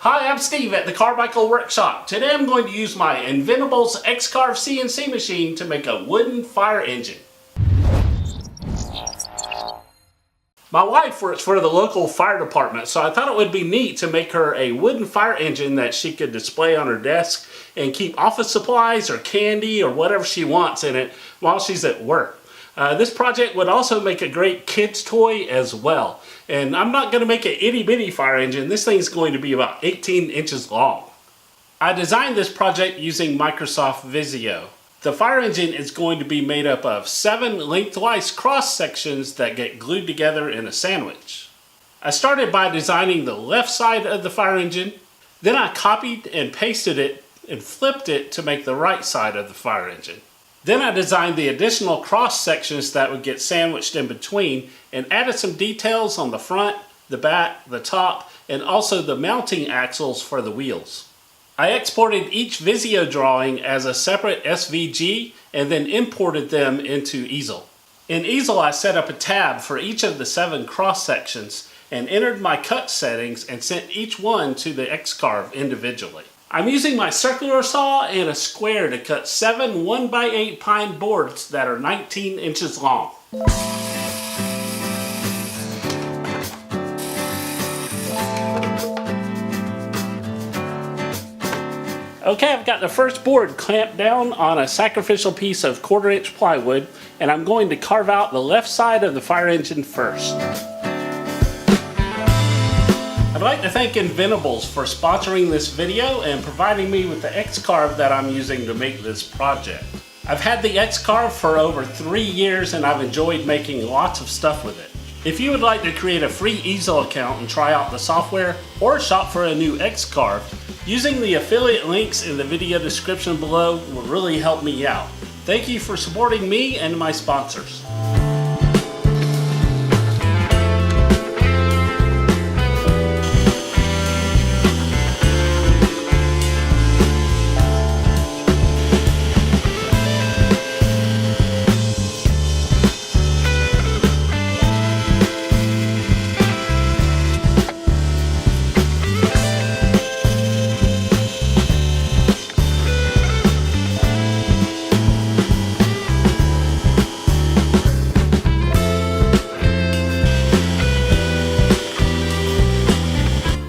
Hi, I'm Steve at the Carmichael workshop. Today I'm going to use my Inventables X-Carve CNC machine to make a wooden fire engine. My wife works for the local fire department, so I thought it would be neat to make her a wooden fire engine that she could display on her desk and keep office supplies or candy or whatever she wants in it while she's at work. This project would also make a great kid's toy as well. And I'm not going to make an itty bitty fire engine. This thing is going to be about 18 inches long. I designed this project using Microsoft Visio. The fire engine is going to be made up of 7 lengthwise cross sections that get glued together in a sandwich. I started by designing the left side of the fire engine. Then I copied and pasted it and flipped it to make the right side of the fire engine. Then I designed the additional cross sections that would get sandwiched in between and added some details on the front, the back, the top, and also the mounting axles for the wheels. I exported each Visio drawing as a separate SVG and then imported them into Easel. In Easel, I set up a tab for each of the 7 cross sections and entered my cut settings and sent each one to the X-Carve individually. I'm using my circular saw and a square to cut 7 1x8 pine boards that are 19 inches long. Okay, I've got the first board clamped down on a sacrificial piece of 1/4 inch plywood, and I'm going to carve out the left side of the fire engine first. I'd like to thank Inventables for sponsoring this video and providing me with the X-Carve that I'm using to make this project. I've had the X-Carve for over 3 years and I've enjoyed making lots of stuff with it. If you would like to create a free Easel account and try out the software or shop for a new X-Carve, using the affiliate links in the video description below will really help me out. Thank you for supporting me and my sponsors.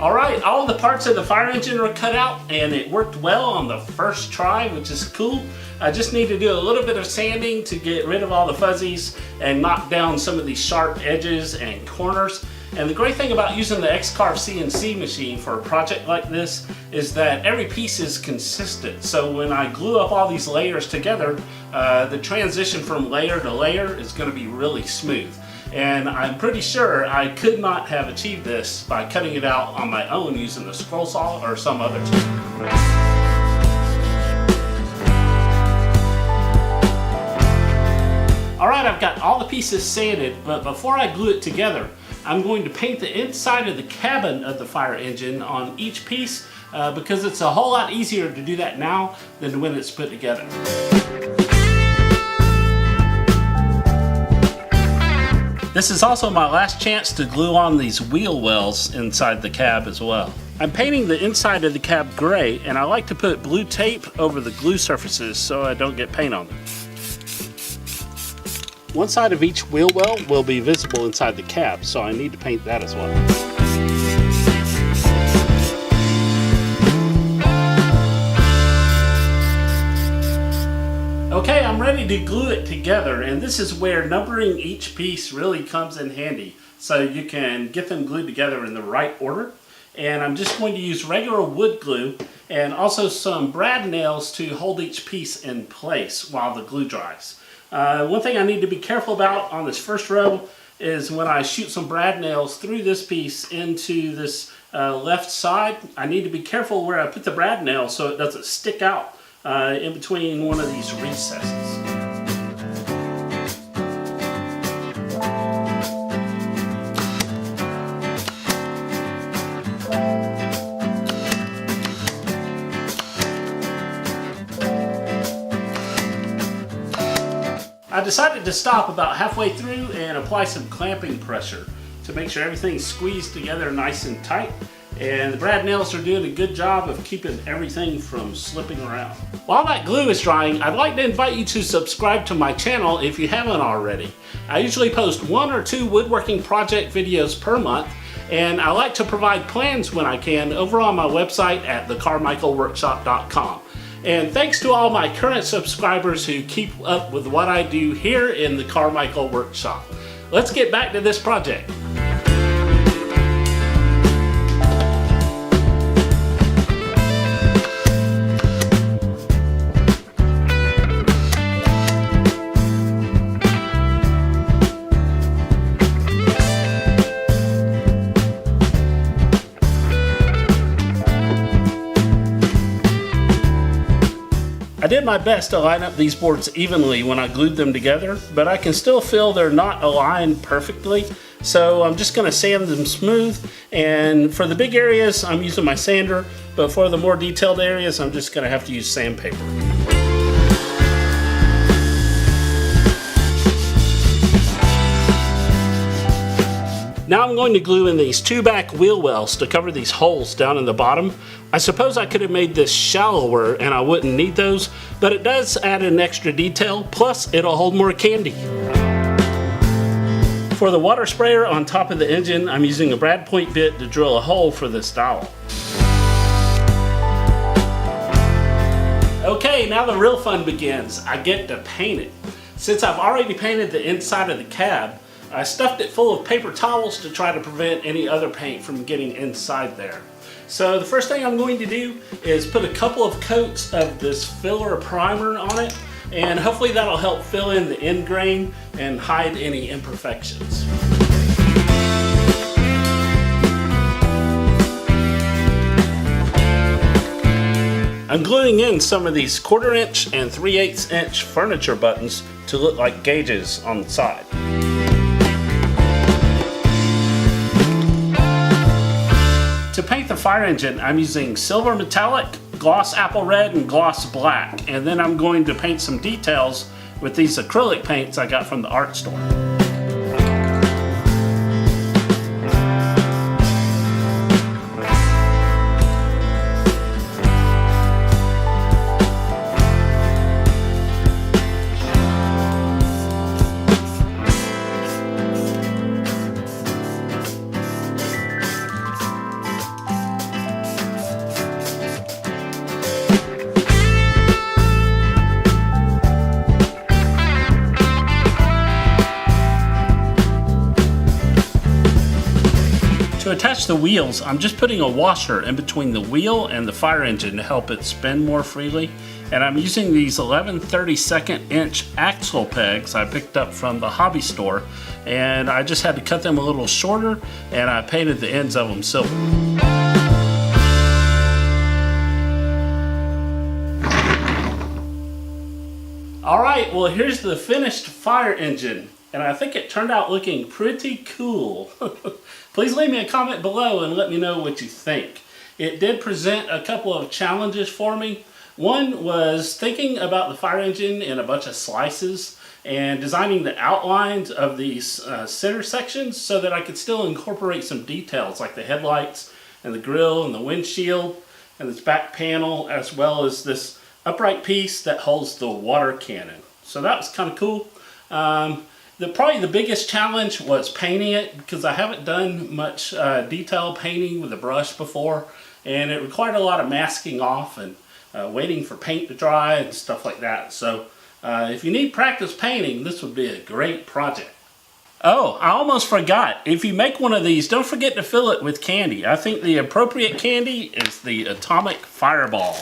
Alright, all the parts of the fire engine are cut out and it worked well on the first try, which is cool. I just need to do a little bit of sanding to get rid of all the fuzzies and knock down some of these sharp edges and corners. And the great thing about using the X-Carve CNC machine for a project like this is that every piece is consistent. So when I glue up all these layers together, the transition from layer to layer is going to be really smooth. And I'm pretty sure I could not have achieved this by cutting it out on my own using a scroll saw or some other tool. Alright, I've got all the pieces sanded, but before I glue it together, I'm going to paint the inside of the cabin of the fire engine on each piece because it's a whole lot easier to do that now than when it's put together. This is also my last chance to glue on these wheel wells inside the cab as well. I'm painting the inside of the cab gray, and I like to put blue tape over the glue surfaces so I don't get paint on them. One side of each wheel well will be visible inside the cab, so I need to paint that as well. Okay, I'm ready to glue it together, and this is where numbering each piece really comes in handy so you can get them glued together in the right order. And I'm just going to use regular wood glue and also some brad nails to hold each piece in place while the glue dries. One thing I need to be careful about on this first row is when I shoot some brad nails through this piece into this left side, I need to be careful where I put the brad nail so it doesn't stick out in between one of these recesses. I decided to stop about halfway through and apply some clamping pressure to make sure everything's squeezed together nice and tight. and the brad nails are doing a good job of keeping everything from slipping around. While that glue is drying, I'd like to invite you to subscribe to my channel if you haven't already. I usually post 1 or 2 woodworking project videos per month, and I like to provide plans when I can over on my website at thecarmichaelworkshop.com. And thanks to all my current subscribers who keep up with what I do here in the Carmichael Workshop. Let's get back to this project. I did my best to line up these boards evenly when I glued them together, but I can still feel they're not aligned perfectly, so I'm just going to sand them smooth. And for the big areas, I'm using my sander, but for the more detailed areas, I'm just going to have to use sandpaper. Now I'm going to glue in these 2 back wheel wells to cover these holes down in the bottom. I suppose I could have made this shallower and I wouldn't need those, but it does add an extra detail, plus it'll hold more candy. For the water sprayer on top of the engine, I'm using a brad point bit to drill a hole for this dowel. Okay, now the real fun begins. I get to paint it. Since I've already painted the inside of the cab, I stuffed it full of paper towels to try to prevent any other paint from getting inside there. So the first thing I'm going to do is put a couple of coats of this filler primer on it, and hopefully that'll help fill in the end grain and hide any imperfections. I'm gluing in some of these 1/4 inch and 3/8 inch furniture buttons to look like gauges on the side. To paint the fire engine, I'm using silver metallic, gloss apple red, and gloss black. And then I'm going to paint some details with these acrylic paints I got from the art store. To attach the wheels, I'm just putting a washer in between the wheel and the fire engine to help it spin more freely. And I'm using these 11/32 inch axle pegs I picked up from the hobby store. And I just had to cut them a little shorter, and I painted the ends of them silver. Alright, well here's the finished fire engine. And I think it turned out looking pretty cool. Please leave me a comment below and let me know what you think. It did present a couple of challenges for me. One was thinking about the fire engine in a bunch of slices and designing the outlines of these center sections so that I could still incorporate some details like the headlights and the grille and the windshield and this back panel, as well as this upright piece that holds the water cannon. So that was kind of cool. Probably the biggest challenge was painting it, because I haven't done much detail painting with a brush before, and it required a lot of masking off and waiting for paint to dry and stuff like that. So if you need practice painting, this would be a great project. Oh, I almost forgot. If you make one of these, don't forget to fill it with candy. I think the appropriate candy is the Atomic Fireball.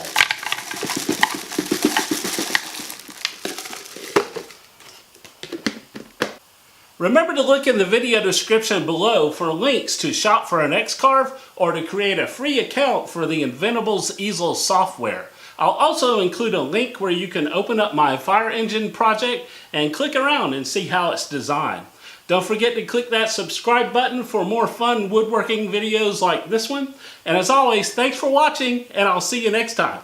Remember to look in the video description below for links to shop for an X-Carve or to create a free account for the Inventables easel software. I'll also include a link where you can open up my fire engine project and click around and see how it's designed. Don't forget to click that subscribe button for more fun woodworking videos like this one. And as always, thanks for watching, and I'll see you next time.